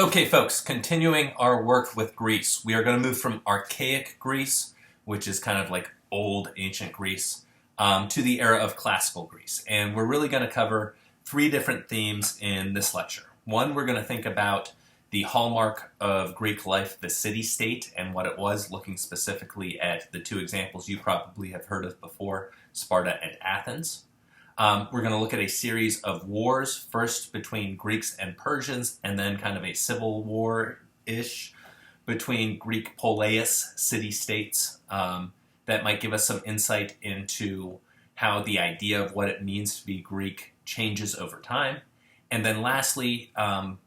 Okay, folks, continuing our work with Greece, we are going to move from archaic Greece, which is kind of like old ancient Greece, to the era of classical Greece. And we're really going to cover three different themes in this lecture. One, we're going to think about the hallmark of Greek life, the city-state, and what it was, looking specifically at the two examples you probably have heard of before, Sparta and Athens. We're going to look at a series of wars, first between Greeks and Persians, and then kind of a civil war-ish between Greek poleis city-states that might give us some insight into how the idea of what it means to be Greek changes over time. And then lastly,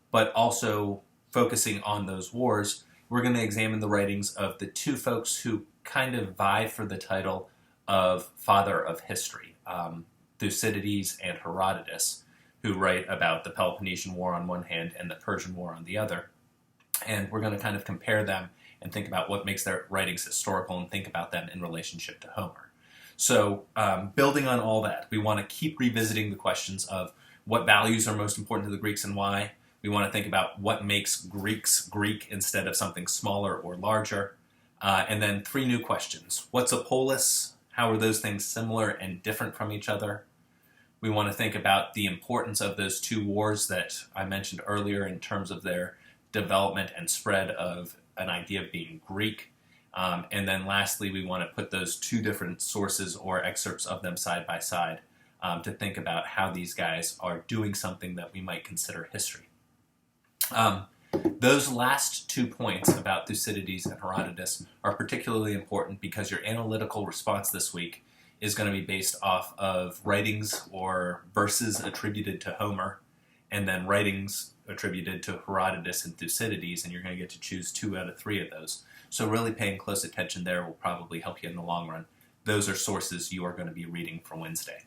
but also focusing on those wars, we're going to examine the writings of the two folks who kind of vie for the title of father of history. Thucydides and Herodotus, who write about the Peloponnesian War on one hand and the Persian War on the other. And we're going to kind of compare them and think about what makes their writings historical and think about them in relationship to Homer. So building on all that, we want to keep revisiting the questions of what values are most important to the Greeks and why. We want to think about what makes Greeks Greek instead of something smaller or larger. And then three new questions. What's a polis? How are those things similar and different from each other? We want to think about the importance of those two wars that I mentioned earlier in terms of their development and spread of an idea of being Greek. And then lastly, we want to put those two different sources or excerpts of them side by side to think about how these guys are doing something that we might consider history. Those last 2 points about Thucydides and Herodotus are particularly important because your analytical response this week is going to be based off of writings or verses attributed to Homer and then writings attributed to Herodotus and Thucydides, and you're going to get to choose 2 out of 3 of those. So really paying close attention there will probably help you in the long run. Those are sources you are going to be reading for Wednesday.